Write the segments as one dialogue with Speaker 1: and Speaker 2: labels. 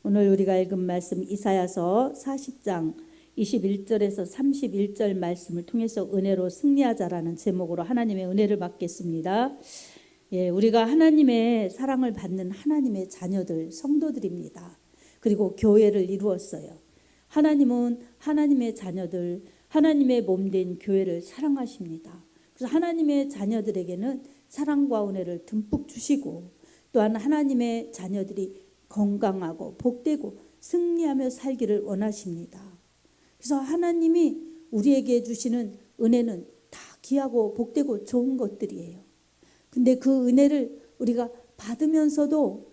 Speaker 1: 오늘 우리가 읽은 말씀 이사야서 40장 21절에서 31절 말씀을 통해서 은혜로 승리하자라는 제목으로 하나님의 은혜를 받겠습니다. 우리가 하나님의 사랑을 받는 하나님의 자녀들, 성도들입니다. 그리고 교회를 이루었어요. 하나님은 하나님의 자녀들, 하나님의 몸된 교회를 사랑하십니다. 그래서 하나님의 자녀들에게는 사랑과 은혜를 듬뿍 주시고, 또한 하나님의 자녀들이 건강하고 복되고 승리하며 살기를 원하십니다. 그래서 하나님이 우리에게 주시는 은혜는 다 귀하고 복되고 좋은 것들이에요. 근데 그 은혜를 우리가 받으면서도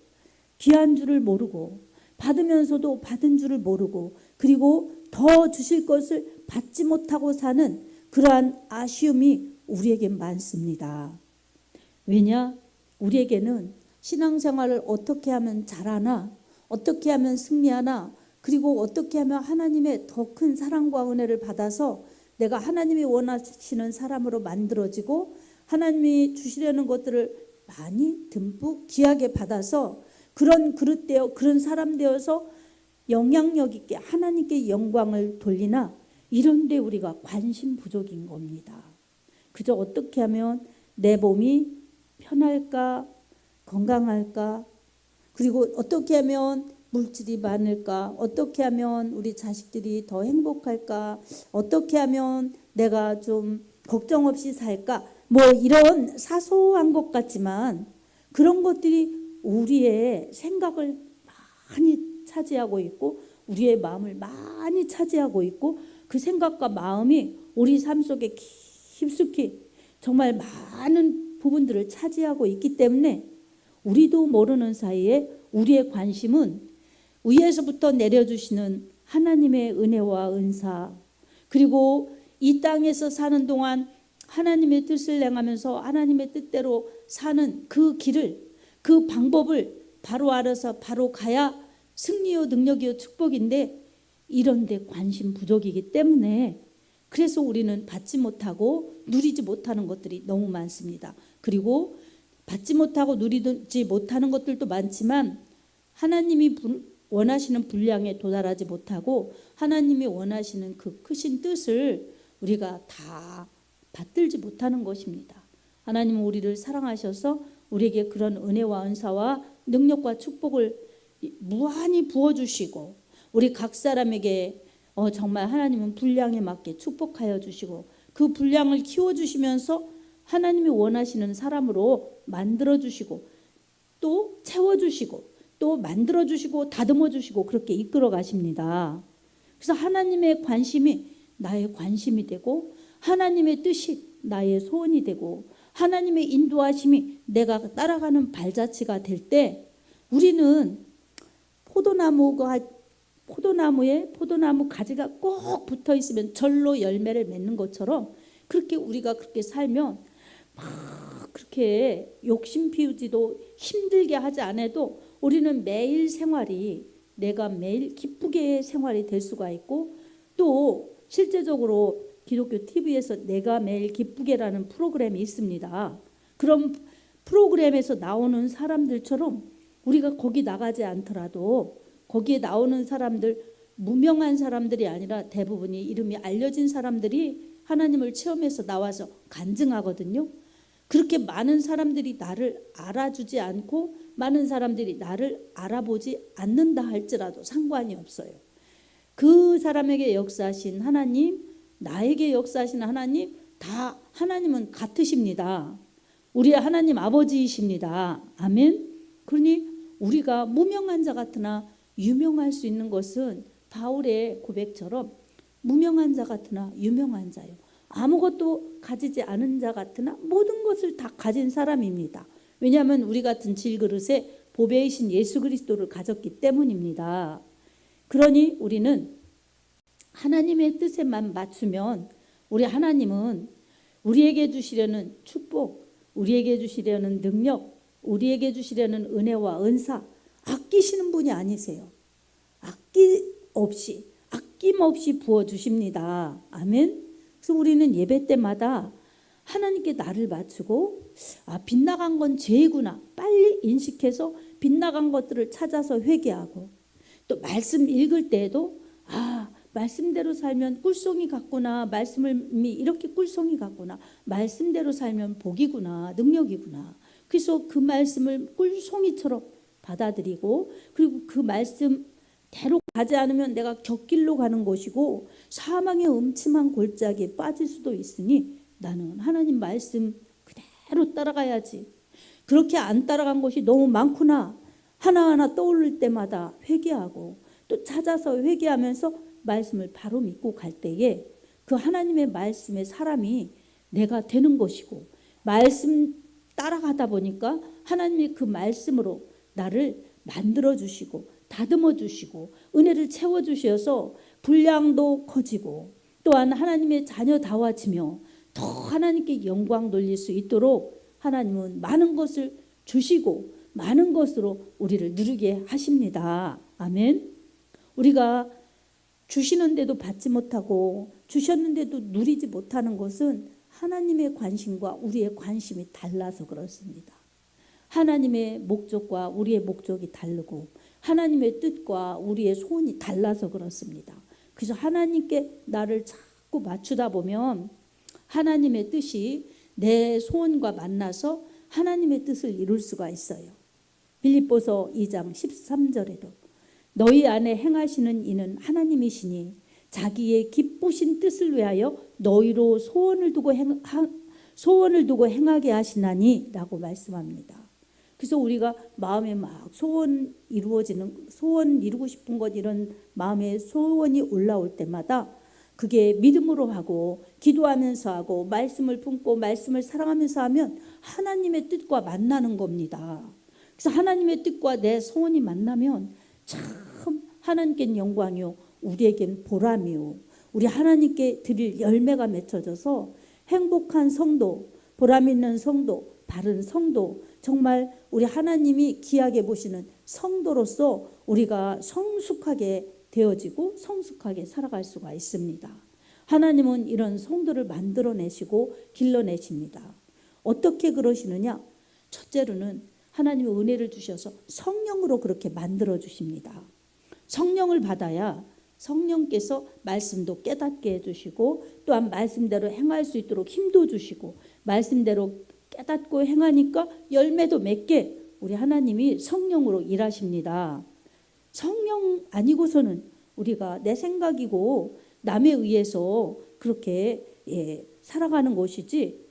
Speaker 1: 귀한 줄을 모르고, 받으면서도 받은 줄을 모르고, 그리고 더 주실 것을 받지 못하고 사는 그러한 아쉬움이 우리에게 많습니다. 왜냐? 우리에게는 신앙생활을 어떻게 하면 잘하나, 어떻게 하면 승리하나, 그리고 어떻게 하면 하나님의 더 큰 사랑과 은혜를 받아서 내가 하나님이 원하시는 사람으로 만들어지고, 하나님이 주시려는 것들을 많이 듬뿍 귀하게 받아서 그런 그릇 되어, 그런 사람 되어서 영향력 있게 하나님께 영광을 돌리나, 이런 데 우리가 관심 부족인 겁니다. 그저 어떻게 하면 내 몸이 편할까, 건강할까, 그리고 어떻게 하면 물질이 많을까, 어떻게 하면 우리 자식들이 더 행복할까, 어떻게 하면 내가 좀 걱정 없이 살까, 이런 사소한 것 같지만 그런 것들이 우리의 생각을 많이 차지하고 있고, 우리의 마음을 많이 차지하고 있고, 그 생각과 마음이 우리 삶 속에 깊숙이 정말 많은 부분들을 차지하고 있기 때문에 우리도 모르는 사이에 우리의 관심은 위에서부터 내려주시는 하나님의 은혜와 은사, 그리고 이 땅에서 사는 동안 하나님의 뜻을 행하면서 하나님의 뜻대로 사는 그 길을, 그 방법을 바로 알아서 바로 가야 승리요 능력이요 축복인데, 이런 데 관심 부족이기 때문에 그래서 우리는 받지 못하고 누리지 못하는 것들이 너무 많습니다. 그리고 받지 못하고 누리지 못하는 것들도 많지만 하나님이 원하시는 분량에 도달하지 못하고 하나님이 원하시는 그 크신 뜻을 우리가 다 받들지 못하는 것입니다. 하나님은 우리를 사랑하셔서 우리에게 그런 은혜와 은사와 능력과 축복을 무한히 부어주시고, 우리 각 사람에게 정말 하나님은 분량에 맞게 축복하여 주시고, 그 분량을 키워주시면서 하나님이 원하시는 사람으로 만들어주시고, 또 채워주시고, 또 만들어주시고, 다듬어주시고, 그렇게 이끌어 가십니다. 그래서 하나님의 관심이 나의 관심이 되고, 하나님의 뜻이 나의 소원이 되고, 하나님의 인도하심이 내가 따라가는 발자취가 될 때, 우리는 포도나무에 포도나무 가지가 꼭 붙어 있으면 절로 열매를 맺는 것처럼, 그렇게 우리가 그렇게 살면 막 그렇게 욕심 피우지도 힘들게 하지 않아도 우리는 매일 생활이, 내가 매일 기쁘게 생활이 될 수가 있고, 또 실제적으로 기독교 TV에서 내가 매일 기쁘게라는 프로그램이 있습니다. 그런 프로그램에서 나오는 사람들처럼 우리가 거기 나가지 않더라도 거기에 나오는 사람들, 무명한 사람들이 아니라 대부분이 이름이 알려진 사람들이 하나님을 체험해서 나와서 간증하거든요. 그렇게 많은 사람들이 나를 알아주지 않고 많은 사람들이 나를 알아보지 않는다 할지라도 상관이 없어요. 그 사람에게 역사하신 하나님, 나에게 역사하신 하나님, 다 하나님은 같으십니다. 우리의 하나님 아버지이십니다. 아멘. 그러니 우리가 무명한 자 같으나 유명할 수 있는 것은 바울의 고백처럼 무명한 자 같으나 유명한 자요, 아무것도 가지지 않은 자 같으나 모든 것을 다 가진 사람입니다. 왜냐하면 우리 같은 질그릇에 보배이신 예수 그리스도를 가졌기 때문입니다. 그러니 우리는 하나님의 뜻에만 맞추면 우리 하나님은 우리에게 주시려는 축복, 우리에게 주시려는 능력, 우리에게 주시려는 은혜와 은사 아끼시는 분이 아니세요. 아낌없이 부어주십니다. 아멘. 그래서 우리는 예배 때마다 하나님께 나를 맞추고, 빗나간 건 죄구나 빨리 인식해서 빗나간 것들을 찾아서 회개하고, 또 말씀 읽을 때에도 말씀대로 살면 꿀송이 같구나. 말씀이 이렇게 꿀송이 같구나. 말씀대로 살면 복이구나. 능력이구나. 그래서 그 말씀을 꿀송이처럼 받아들이고, 그리고 그 말씀대로 가지 않으면 내가 곁길로 가는 것이고 사망의 음침한 골짜기에 빠질 수도 있으니 나는 하나님 말씀 그대로 따라가야지. 그렇게 안 따라간 것이 너무 많구나. 하나하나 떠오를 때마다 회개하고 또 찾아서 회개하면서 말씀을 바로 믿고 갈 때에 그 하나님의 말씀의 사람이 내가 되는 것이고, 말씀 따라가다 보니까 하나님이 그 말씀으로 나를 만들어 주시고 다듬어 주시고 은혜를 채워 주셔서 분량도 커지고 또한 하나님의 자녀다워지며 더 하나님께 영광 돌릴 수 있도록 하나님은 많은 것을 주시고 많은 것으로 우리를 누리게 하십니다. 아멘. 우리가 주시는데도 받지 못하고 주셨는데도 누리지 못하는 것은 하나님의 관심과 우리의 관심이 달라서 그렇습니다. 하나님의 목적과 우리의 목적이 다르고 하나님의 뜻과 우리의 소원이 달라서 그렇습니다. 그래서 하나님께 나를 자꾸 맞추다 보면 하나님의 뜻이 내 소원과 만나서 하나님의 뜻을 이룰 수가 있어요. 빌립보서 2장 13절에도 너희 안에 행하시는 이는 하나님이시니 자기의 기쁘신 뜻을 위하여 너희로 소원을 두고 행하게 하시나니 라고 말씀합니다. 그래서 우리가 마음에 막 소원 이루고 싶은 것, 이런 마음의 소원이 올라올 때마다 그게 믿음으로 하고 기도하면서 하고 말씀을 품고 말씀을 사랑하면서 하면 하나님의 뜻과 만나는 겁니다. 그래서 하나님의 뜻과 내 소원이 만나면 참 하나님께는 영광이요 우리에겐 보람이요 우리 하나님께 드릴 열매가 맺혀져서 행복한 성도, 보람 있는 성도, 바른 성도, 정말 우리 하나님이 귀하게 보시는 성도로서 우리가 성숙하게 되어지고 성숙하게 살아갈 수가 있습니다. 하나님은 이런 성도를 만들어내시고 길러내십니다. 어떻게 그러시느냐? 첫째로는 하나님의 은혜를 주셔서 성령으로 그렇게 만들어 주십니다. 성령을 받아야 성령께서 말씀도 깨닫게 해주시고 또한 말씀대로 행할 수 있도록 힘도 주시고 말씀대로 깨닫고 행하니까 열매도 맺게 우리 하나님이 성령으로 일하십니다. 성령 아니고서는 우리가 내 생각이고 남에 의해서 그렇게 살아가는 것이지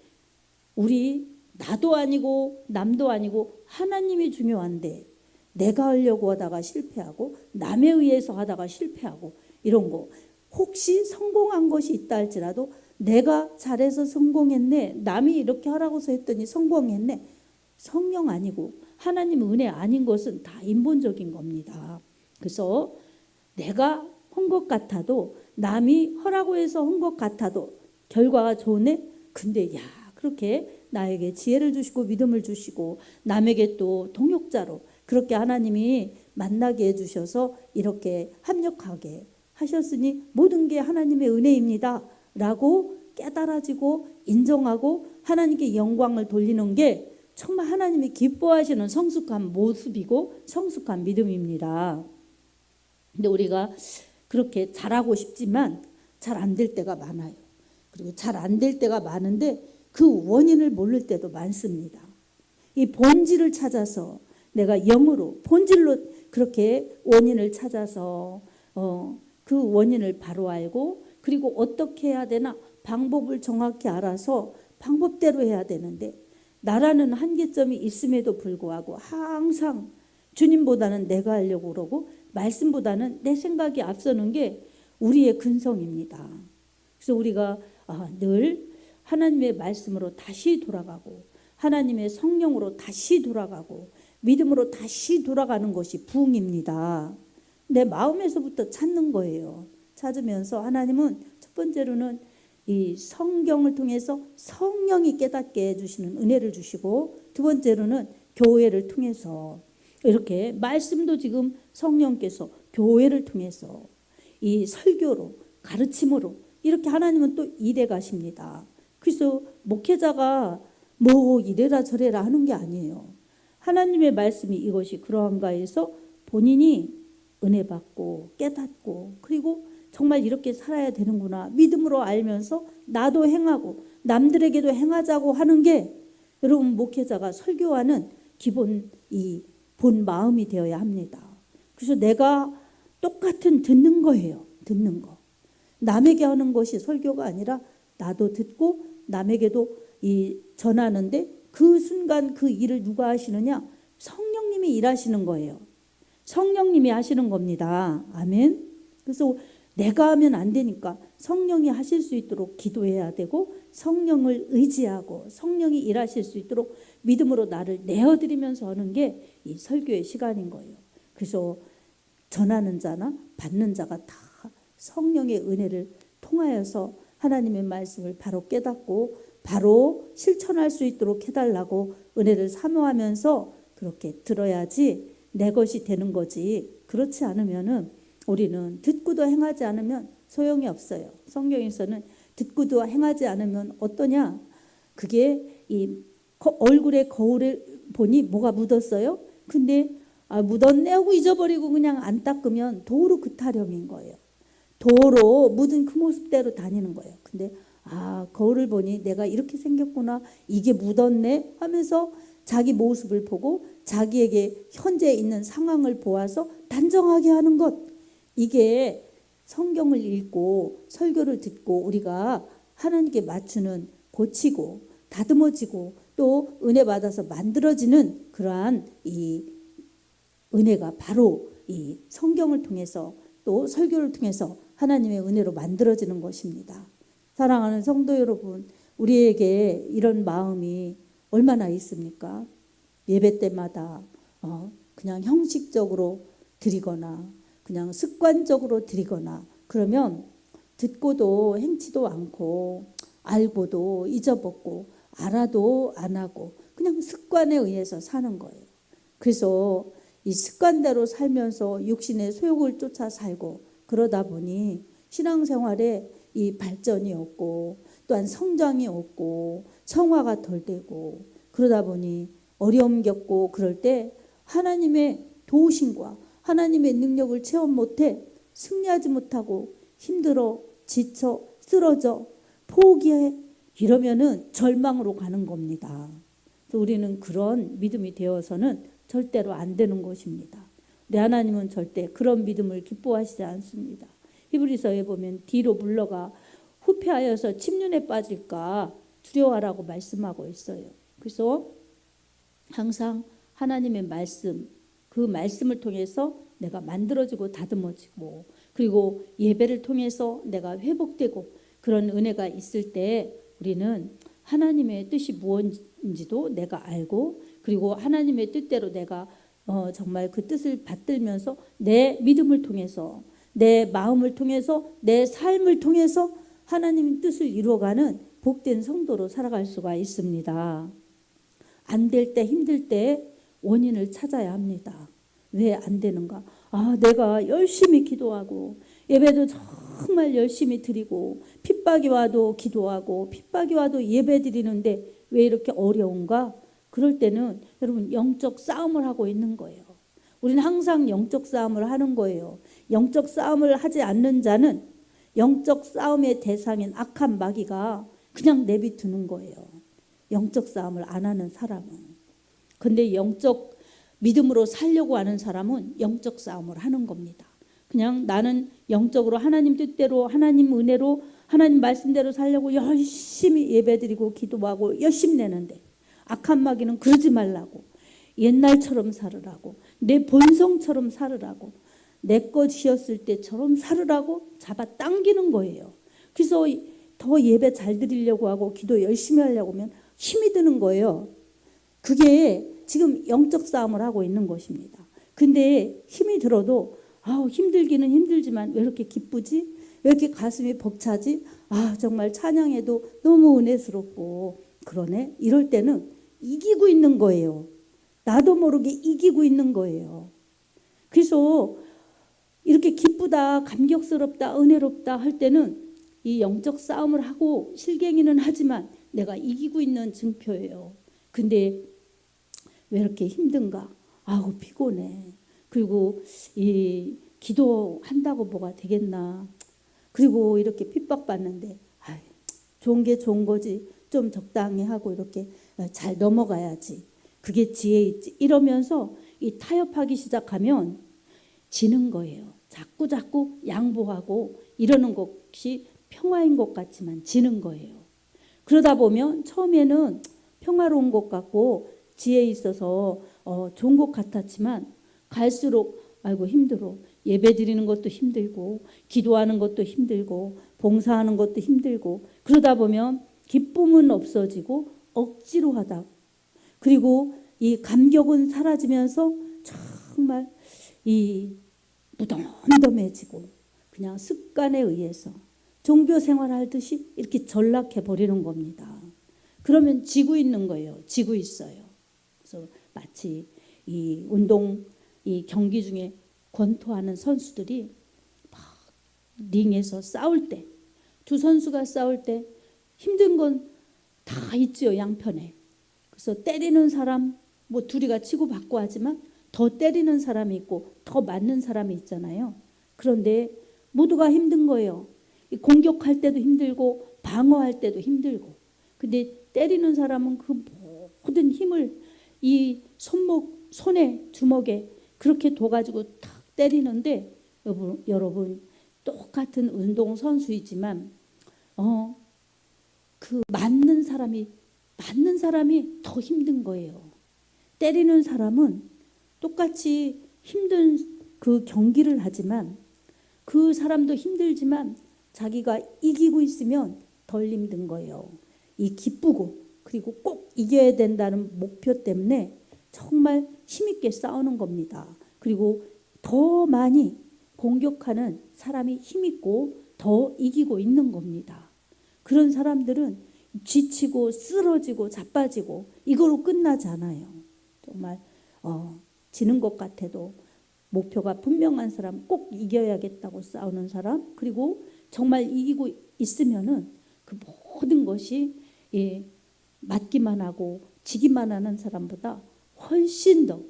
Speaker 1: 나도 아니고 남도 아니고 하나님이 중요한데 내가 하려고 하다가 실패하고 남에 의해서 하다가 실패하고 이런 거 혹시 성공한 것이 있다 할지라도 내가 잘해서 성공했네, 남이 이렇게 하라고서 했더니 성공했네, 성령 아니고 하나님 은혜 아닌 것은 다 인본적인 겁니다. 그래서 내가 한 것 같아도 남이 하라고 해서 한 것 같아도 결과가 좋네. 근데 그렇게 나에게 지혜를 주시고 믿음을 주시고 남에게 또 동역자로 그렇게 하나님이 만나게 해주셔서 이렇게 합력하게 하셨으니 모든 게 하나님의 은혜입니다 라고 깨달아지고 인정하고 하나님께 영광을 돌리는 게 정말 하나님이 기뻐하시는 성숙한 모습이고 성숙한 믿음입니다. 근데 우리가 그렇게 잘하고 싶지만 잘 안 될 때가 많아요. 그리고 잘 안 될 때가 많은데 그 원인을 모를 때도 많습니다. 이 본질을 찾아서 내가 영으로 본질로 그렇게 원인을 찾아서 그 원인을 바로 알고 그리고 어떻게 해야 되나 방법을 정확히 알아서 방법대로 해야 되는데 나라는 한계점이 있음에도 불구하고 항상 주님보다는 내가 하려고 그러고 말씀보다는 내 생각이 앞서는 게 우리의 근성입니다. 그래서 우리가 늘 하나님의 말씀으로 다시 돌아가고 하나님의 성령으로 다시 돌아가고 믿음으로 다시 돌아가는 것이 부흥입니다. 내 마음에서부터 찾는 거예요. 찾으면서 하나님은 첫 번째로는 이 성경을 통해서 성령이 깨닫게 해주시는 은혜를 주시고 두 번째로는 교회를 통해서 이렇게 말씀도 지금 성령께서 교회를 통해서 이 설교로 가르침으로 이렇게 하나님은 또 일해 가십니다. 그래서 목회자가 뭐 이래라 저래라 하는 게 아니에요. 하나님의 말씀이 이것이 그러한가 해서 본인이 은혜 받고 깨닫고 그리고 정말 이렇게 살아야 되는구나 믿음으로 알면서 나도 행하고 남들에게도 행하자고 하는 게 여러분 목회자가 설교하는 기본 이 본 마음이 되어야 합니다. 그래서 내가 똑같은 듣는 거예요. 듣는 거. 남에게 하는 것이 설교가 아니라 나도 듣고 남에게도 이 전하는데 그 순간 그 일을 누가 하시느냐? 성령님이 일하시는 거예요. 성령님이 하시는 겁니다. 아멘. 그래서 내가 하면 안 되니까 성령이 하실 수 있도록 기도해야 되고 성령을 의지하고 성령이 일하실 수 있도록 믿음으로 나를 내어드리면서 하는 게 이 설교의 시간인 거예요. 그래서 전하는 자나 받는 자가 다 성령의 은혜를 통하여서 하나님의 말씀을 바로 깨닫고 바로 실천할 수 있도록 해달라고 은혜를 사모하면서 그렇게 들어야지 내 것이 되는 거지. 그렇지 않으면은 우리는 듣고도 행하지 않으면 소용이 없어요. 성경에서는 듣고도 행하지 않으면 어떠냐? 그게 이 얼굴에 거울에 보니 뭐가 묻었어요? 근데 묻었네 하고 잊어버리고 그냥 안 닦으면 도로 그 타령인 거예요. 도로 묻은 그 모습대로 다니는 거예요. 근데 거울을 보니 내가 이렇게 생겼구나 이게 묻었네 하면서 자기 모습을 보고 자기에게 현재 있는 상황을 보아서 단정하게 하는 것, 이게 성경을 읽고 설교를 듣고 우리가 하나님께 맞추는 고치고 다듬어지고 또 은혜 받아서 만들어지는 그러한 이 은혜가 바로 이 성경을 통해서 또 설교를 통해서 하나님의 은혜로 만들어지는 것입니다. 사랑하는 성도 여러분, 우리에게 이런 마음이 얼마나 있습니까? 예배 때마다 그냥 형식적으로 드리거나 그냥 습관적으로 드리거나 그러면 듣고도 행치도 않고 알고도 잊어먹고 알아도 안 하고 그냥 습관에 의해서 사는 거예요. 그래서 이 습관대로 살면서 육신의 소욕을 쫓아 살고 그러다 보니 신앙생활에 이 발전이 없고 또한 성장이 없고 성화가 덜 되고 그러다 보니 어려움 겪고 그럴 때 하나님의 도우심과 하나님의 능력을 체험 못해 승리하지 못하고 힘들어 지쳐 쓰러져 포기해 이러면은 절망으로 가는 겁니다. 그래서 우리는 그런 믿음이 되어서는 절대로 안 되는 것입니다. 우리 하나님은 절대 그런 믿음을 기뻐하시지 않습니다. 히브리서에 보면 뒤로 물러가 후패하여서 침륜에 빠질까 두려워하라고 말씀하고 있어요. 그래서 항상 하나님의 말씀, 그 말씀을 통해서 내가 만들어지고 다듬어지고 그리고 예배를 통해서 내가 회복되고 그런 은혜가 있을 때 우리는 하나님의 뜻이 무엇인지도 내가 알고 그리고 하나님의 뜻대로 내가 정말 그 뜻을 받들면서 내 믿음을 통해서 내 마음을 통해서 내 삶을 통해서 하나님의 뜻을 이루어가는 복된 성도로 살아갈 수가 있습니다. 안 될 때 힘들 때 원인을 찾아야 합니다. 왜 안 되는가? 내가 열심히 기도하고 예배도 정말 열심히 드리고 핍박이 와도 기도하고 핍박이 와도 예배 드리는데 왜 이렇게 어려운가? 그럴 때는 여러분 영적 싸움을 하고 있는 거예요. 우리는 항상 영적 싸움을 하는 거예요. 영적 싸움을 하지 않는 자는 영적 싸움의 대상인 악한 마귀가 그냥 내비두는 거예요. 영적 싸움을 안 하는 사람은. 근데 영적 믿음으로 살려고 하는 사람은 영적 싸움을 하는 겁니다. 그냥 나는 영적으로 하나님 뜻대로 하나님 은혜로 하나님 말씀대로 살려고 열심히 예배드리고 기도하고 열심히 내는데 악한 마귀는 그러지 말라고 옛날처럼 살으라고 내 본성처럼 살으라고 내 것이었을 때처럼 살으라고 잡아당기는 거예요. 그래서 더 예배 잘 드리려고 하고 기도 열심히 하려고 하면 힘이 드는 거예요. 그게 지금 영적 싸움을 하고 있는 것입니다. 근데 힘이 들어도 힘들기는 힘들지만 왜 이렇게 기쁘지? 왜 이렇게 가슴이 벅차지? 정말 찬양해도 너무 은혜스럽고 그러네? 이럴 때는 이기고 있는 거예요. 나도 모르게 이기고 있는 거예요. 그래서 이렇게 기쁘다, 감격스럽다, 은혜롭다 할 때는 이 영적 싸움을 하고 실갱이는 하지만 내가 이기고 있는 증표예요. 근데 왜 이렇게 힘든가? 피곤해. 그리고 이 기도한다고 뭐가 되겠나. 그리고 이렇게 핍박받는데 좋은 게 좋은 거지. 좀 적당히 하고 이렇게 잘 넘어가야지. 그게 지혜 있지. 이러면서 이 타협하기 시작하면 지는 거예요. 자꾸 양보하고 이러는 것이 평화인 것 같지만 지는 거예요. 그러다 보면 처음에는 평화로운 것 같고 지혜 있어서 좋은 것 같았지만 갈수록 아이고 힘들어. 예배 드리는 것도 힘들고 기도하는 것도 힘들고 봉사하는 것도 힘들고 그러다 보면 기쁨은 없어지고 억지로 하다. 그리고 이 감격은 사라지면서 정말 이 무덤덤해지고 그냥 습관에 의해서 종교 생활하듯이 이렇게 전락해 버리는 겁니다. 그러면 지고 있는 거예요. 지고 있어요. 그래서 마치 이 운동 이 경기 중에 권투하는 선수들이 막 링에서 싸울 때 두 선수가 싸울 때 힘든 건 다 있지요. 양편에. 그래서 때리는 사람 뭐 둘이가 치고받고 하지만 더 때리는 사람이 있고 더 맞는 사람이 있잖아요. 그런데 모두가 힘든 거예요. 공격할 때도 힘들고 방어할 때도 힘들고. 근데 때리는 사람은 그 모든 힘을 이 손에 주먹에 그렇게 둬가지고 탁 때리는데 여러분 똑같은 운동 선수이지만 그 맞는 사람이 더 힘든 거예요. 때리는 사람은 똑같이 힘든 그 경기를 하지만 그 사람도 힘들지만 자기가 이기고 있으면 덜 힘든 거예요. 이 기쁘고 그리고 꼭 이겨야 된다는 목표 때문에 정말 힘있게 싸우는 겁니다. 그리고 더 많이 공격하는 사람이 힘있고 더 이기고 있는 겁니다. 그런 사람들은 지치고 쓰러지고 자빠지고 이거로 끝나지 않아요. 정말 지는 것 같아도 목표가 분명한 사람, 꼭 이겨야겠다고 싸우는 사람, 그리고 정말 이기고 있으면은 그 모든 것이 맞기만 하고 지기만 하는 사람보다 훨씬 더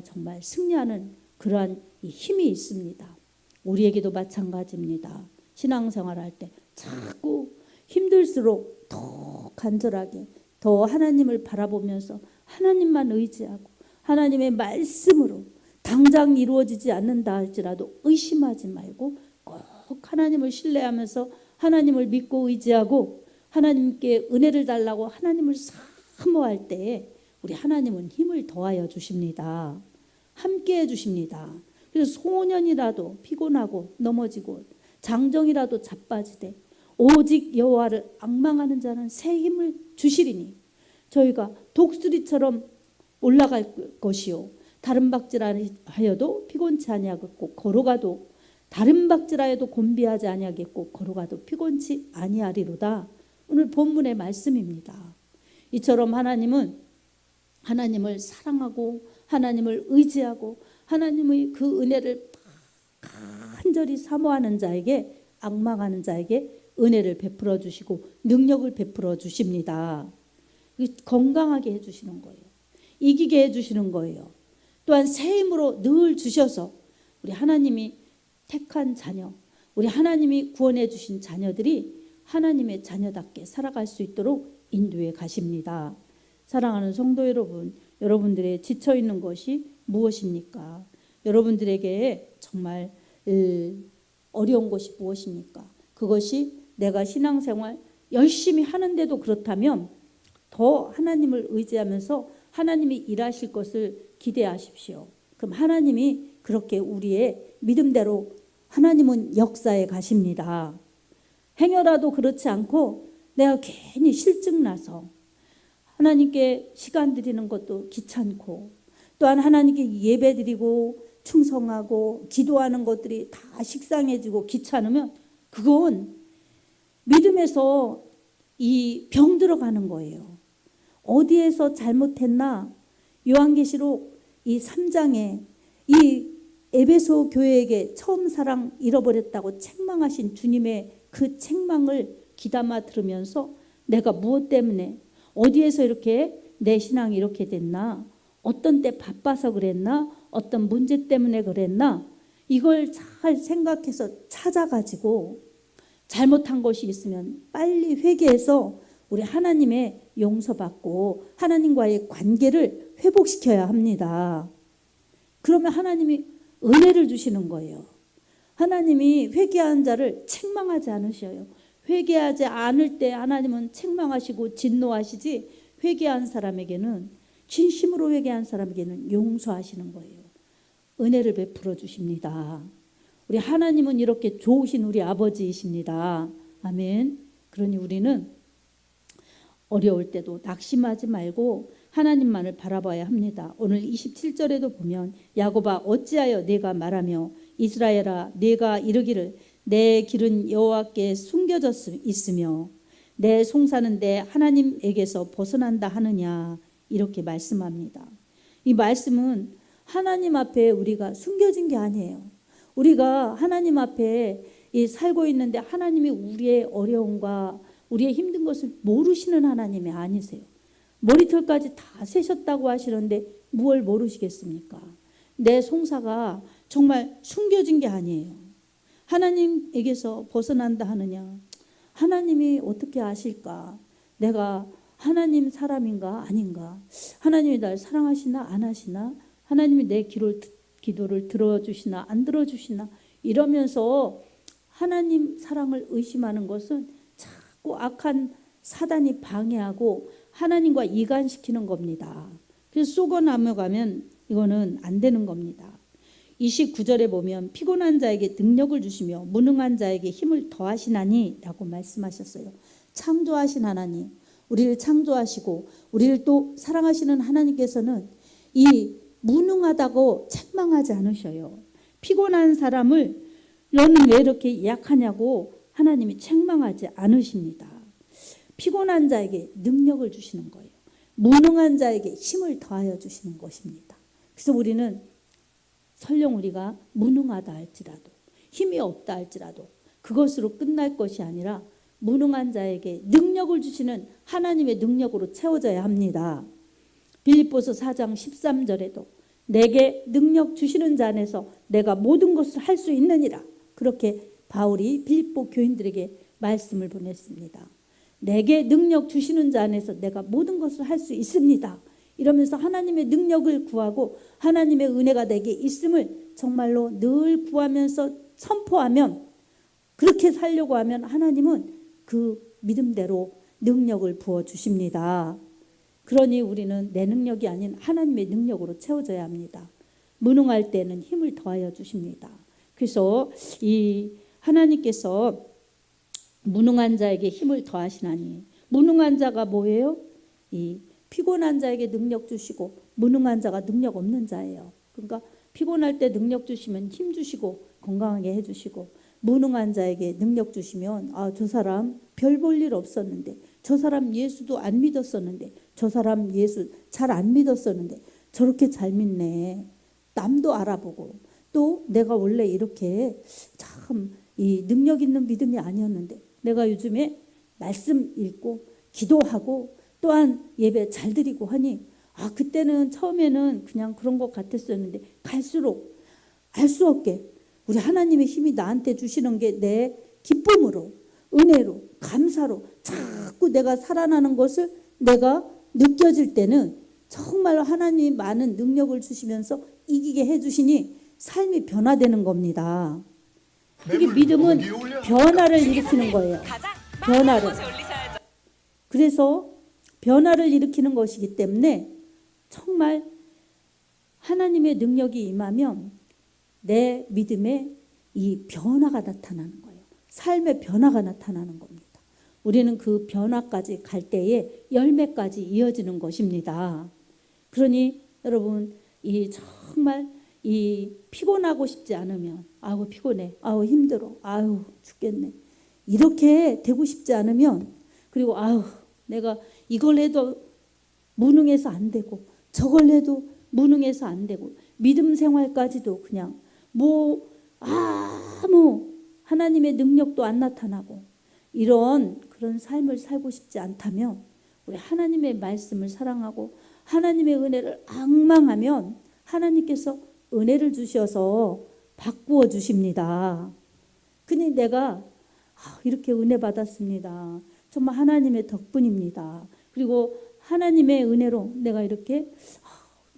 Speaker 1: 정말 승리하는 그러한 힘이 있습니다. 우리에게도 마찬가지입니다. 신앙생활할 때 자꾸 힘들수록 더 간절하게 더 하나님을 바라보면서 하나님만 의지하고 하나님의 말씀으로 당장 이루어지지 않는다 할지라도 의심하지 말고 꼭 하나님을 신뢰하면서 하나님을 믿고 의지하고 하나님께 은혜를 달라고 하나님을 사모할 때에 우리 하나님은 힘을 더하여 주십니다. 함께 해 주십니다. 그래서 소년이라도 피곤하고 넘어지고 장정이라도 자빠지되 오직 여호와를 앙망하는 자는 새 힘을 주시리니 저희가 독수리처럼 올라갈 것이요 다른 박질하여도 피곤치 아니하겠고 걸어가도 다른 박질하여도 곤비하지 아니하겠고 걸어가도 피곤치 아니하리로다. 오늘 본문의 말씀입니다. 이처럼 하나님은 하나님을 사랑하고 하나님을 의지하고 하나님의 그 은혜를 간절히 사모하는 자에게 앙망하는 자에게 은혜를 베풀어 주시고 능력을 베풀어 주십니다. 건강하게 해주시는 거예요. 이기게 해주시는 거예요. 또한 새 힘으로 늘 주셔서 우리 하나님이 택한 자녀, 우리 하나님이 구원해 주신 자녀들이 하나님의 자녀답게 살아갈 수 있도록 인도해 가십니다. 사랑하는 성도 여러분, 여러분들의 지쳐있는 것이 무엇입니까? 여러분들에게 정말 어려운 것이 무엇입니까? 그것이 내가 신앙생활 열심히 하는데도 그렇다면 더 하나님을 의지하면서 하나님이 일하실 것을 기대하십시오. 그럼 하나님이 그렇게 우리의 믿음대로 하나님은 역사에 가십니다. 행여라도 그렇지 않고 내가 괜히 실증나서 하나님께 시간 드리는 것도 귀찮고 또한 하나님께 예배 드리고 충성하고 기도하는 것들이 다 식상해지고 귀찮으면 그건 믿음에서 이 병 들어가는 거예요. 어디에서 잘못했나? 요한계시록 이 3장에 이 에베소 교회에게 처음 사랑 잃어버렸다고 책망하신 주님의 그 책망을 귀담아 들으면서 내가 무엇 때문에 어디에서 이렇게 내 신앙이 이렇게 됐나? 어떤 때 바빠서 그랬나? 어떤 문제 때문에 그랬나? 이걸 잘 생각해서 찾아가지고 잘못한 것이 있으면 빨리 회개해서 우리 하나님의 용서받고 하나님과의 관계를 회복시켜야 합니다. 그러면 하나님이 은혜를 주시는 거예요. 하나님이 회개한 자를 책망하지 않으셔요. 회개하지 않을 때 하나님은 책망하시고 진노하시지, 회개한 사람에게는, 진심으로 회개한 사람에게는 용서하시는 거예요. 은혜를 베풀어 주십니다. 우리 하나님은 이렇게 좋으신 우리 아버지이십니다. 아멘. 그러니 우리는 어려울 때도 낙심하지 말고 하나님만을 바라봐야 합니다. 오늘 27절에도 보면 야곱아 어찌하여 네가 말하며 이스라엘아 네가 이르기를 내 길은 여호와께 숨겨져 있으며 내 송사는 내 하나님에게서 벗어난다 하느냐, 이렇게 말씀합니다. 이 말씀은 하나님 앞에 우리가 숨겨진 게 아니에요. 우리가 하나님 앞에 살고 있는데 하나님이 우리의 어려움과 우리의 힘든 것을 모르시는 하나님이 아니세요. 머리털까지 다 세셨다고 하시는데 무엇을 모르시겠습니까? 내 송사가 정말 숨겨진 게 아니에요. 하나님에게서 벗어난다 하느냐, 하나님이 어떻게 아실까? 내가 하나님 사람인가 아닌가? 하나님이 날 사랑하시나 안 하시나? 하나님이 내 기도를 들어주시나 안 들어주시나? 이러면서 하나님 사랑을 의심하는 것은 자꾸 악한 사단이 방해하고 하나님과 이간시키는 겁니다. 그래서 쏘고 넘어가면 이거는 안 되는 겁니다. 29절에 보면 피곤한 자에게 능력을 주시며 무능한 자에게 힘을 더하시나니 라고 말씀하셨어요. 창조하신 하나님, 우리를 창조하시고 우리를 또 사랑하시는 하나님께서는 이 무능하다고 책망하지 않으셔요. 피곤한 사람을 너는 왜 이렇게 약하냐고 하나님이 책망하지 않으십니다. 피곤한 자에게 능력을 주시는 거예요. 무능한 자에게 힘을 더하여 주시는 것입니다. 그래서 우리는 설령 우리가 무능하다 할지라도, 힘이 없다 할지라도 그것으로 끝날 것이 아니라 무능한 자에게 능력을 주시는 하나님의 능력으로 채워져야 합니다. 빌립보서 4장 13절에도 내게 능력 주시는 자 안에서 내가 모든 것을 할 수 있느니라, 그렇게 바울이 빌립보 교인들에게 말씀을 보냈습니다. 내게 능력 주시는 자 안에서 내가 모든 것을 할 수 있습니다. 이러면서 하나님의 능력을 구하고 하나님의 은혜가 내게 있음을 정말로 늘 구하면서 선포하면, 그렇게 살려고 하면 하나님은 그 믿음대로 능력을 부어주십니다. 그러니 우리는 내 능력이 아닌 하나님의 능력으로 채워져야 합니다. 무능할 때는 힘을 더하여 주십니다. 그래서 이 하나님께서 무능한 자에게 힘을 더하시나니, 무능한 자가 뭐예요? 이 피곤한 자에게 능력 주시고 무능한 자가 능력 없는 자예요. 그러니까 피곤할 때 능력 주시면 힘 주시고 건강하게 해주시고, 무능한 자에게 능력 주시면 저 사람 별 볼 일 없었는데, 저 사람 예수도 안 믿었었는데, 저 사람 예수 잘 안 믿었었는데 저렇게 잘 믿네. 남도 알아보고, 또 내가 원래 이렇게 참 이 능력 있는 믿음이 아니었는데 내가 요즘에 말씀 읽고 기도하고 또한 예배 잘 드리고 하니 그때는 처음에는 그냥 그런 것 같았었는데 갈수록 알 수 없게 우리 하나님의 힘이 나한테 주시는 게 내 기쁨으로, 은혜로, 감사로 자꾸 내가 살아나는 것을 내가 느껴질 때는 정말로 하나님이 많은 능력을 주시면서 이기게 해주시니 삶이 변화되는 겁니다. 이게 믿음은 변화를 일으키는 거예요. 변화를. 그래서 변화를 일으키는 것이기 때문에 정말 하나님의 능력이 임하면 내 믿음에 이 변화가 나타나는 거예요. 삶의 변화가 나타나는 겁니다. 우리는 그 변화까지 갈 때에 열매까지 이어지는 것입니다. 그러니 여러분, 이 정말 이 피곤하고 싶지 않으면 피곤해, 힘들어, 죽겠네, 이렇게 되고 싶지 않으면, 그리고 내가 이걸 해도 무능해서 안 되고 저걸 해도 무능해서 안 되고 믿음 생활까지도 그냥 아무 하나님의 능력도 안 나타나고 이런 그런 삶을 살고 싶지 않다면, 우리 하나님의 말씀을 사랑하고 하나님의 은혜를 앙망하면 하나님께서 은혜를 주셔서 바꾸어 주십니다. 그니 내가 이렇게 은혜 받았습니다. 정말 하나님의 덕분입니다. 그리고 하나님의 은혜로 내가 이렇게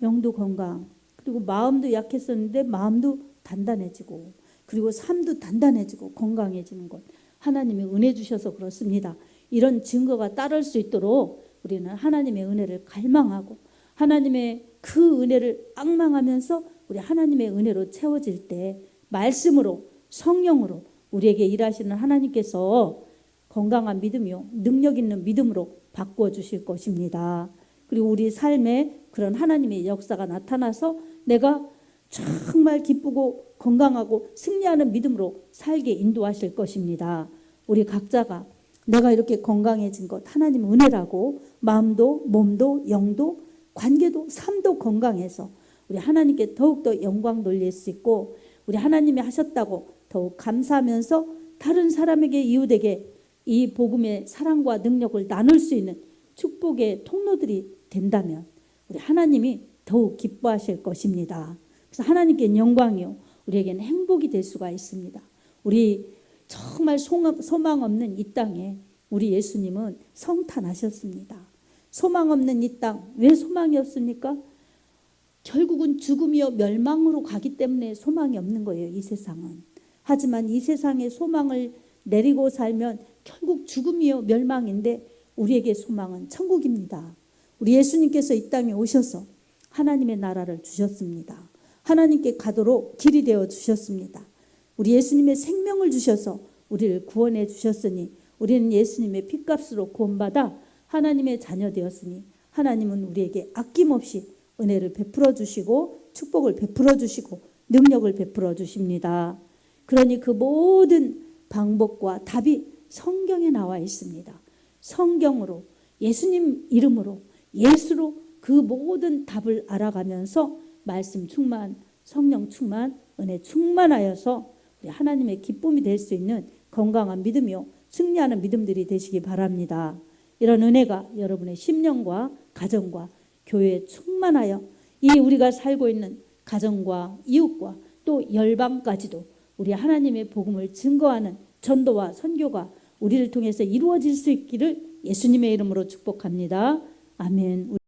Speaker 1: 영도 건강, 그리고 마음도 약했었는데 마음도 단단해지고, 그리고 삶도 단단해지고 건강해지는 것, 하나님이 은혜 주셔서 그렇습니다. 이런 증거가 따를 수 있도록 우리는 하나님의 은혜를 갈망하고 하나님의 그 은혜를 앙망하면서 우리 하나님의 은혜로 채워질 때 말씀으로, 성령으로 우리에게 일하시는 하나님께서 건강한 믿음이요, 능력 있는 믿음으로 바꾸어 주실 것입니다. 그리고 우리 삶에 그런 하나님의 역사가 나타나서 내가 정말 기쁘고 건강하고 승리하는 믿음으로 살게 인도하실 것입니다. 우리 각자가 내가 이렇게 건강해진 것 하나님 은혜라고, 마음도 몸도 영도 관계도 삶도 건강해서 우리 하나님께 더욱더 영광 돌릴 수 있고, 우리 하나님이 하셨다고 더욱 감사하면서 다른 사람에게, 이웃에게 이 복음의 사랑과 능력을 나눌 수 있는 축복의 통로들이 된다면 우리 하나님이 더욱 기뻐하실 것입니다. 그래서 하나님께는 영광이요, 우리에게는 행복이 될 수가 있습니다. 우리 정말 소망 없는 이 땅에 우리 예수님은 성탄하셨습니다. 소망 없는 이 땅, 왜 소망이 없습니까? 결국은 죽음이요 멸망으로 가기 때문에 소망이 없는 거예요, 이 세상은. 하지만 이 세상에 소망을 내리고 살면 결국 죽음이요 멸망인데 우리에게 소망은 천국입니다. 우리 예수님께서 이 땅에 오셔서 하나님의 나라를 주셨습니다. 하나님께 가도록 길이 되어 주셨습니다. 우리 예수님의 생명을 주셔서 우리를 구원해 주셨으니 우리는 예수님의 핏값으로 구원받아 하나님의 자녀 되었으니 하나님은 우리에게 아낌없이 은혜를 베풀어 주시고 축복을 베풀어 주시고 능력을 베풀어 주십니다. 그러니 그 모든 방법과 답이 성경에 나와 있습니다. 성경으로, 예수님 이름으로, 예수로 그 모든 답을 알아가면서 말씀 충만, 성령 충만, 은혜 충만하여서 우리 하나님의 기쁨이 될 수 있는 건강한 믿음이요 승리하는 믿음들이 되시기 바랍니다. 이런 은혜가 여러분의 심령과 가정과 교회에 충만하여 이 우리가 살고 있는 가정과 이웃과 또 열방까지도 우리 하나님의 복음을 증거하는 전도와 선교가 우리를 통해서 이루어질 수 있기를 예수님의 이름으로 축복합니다. 아멘.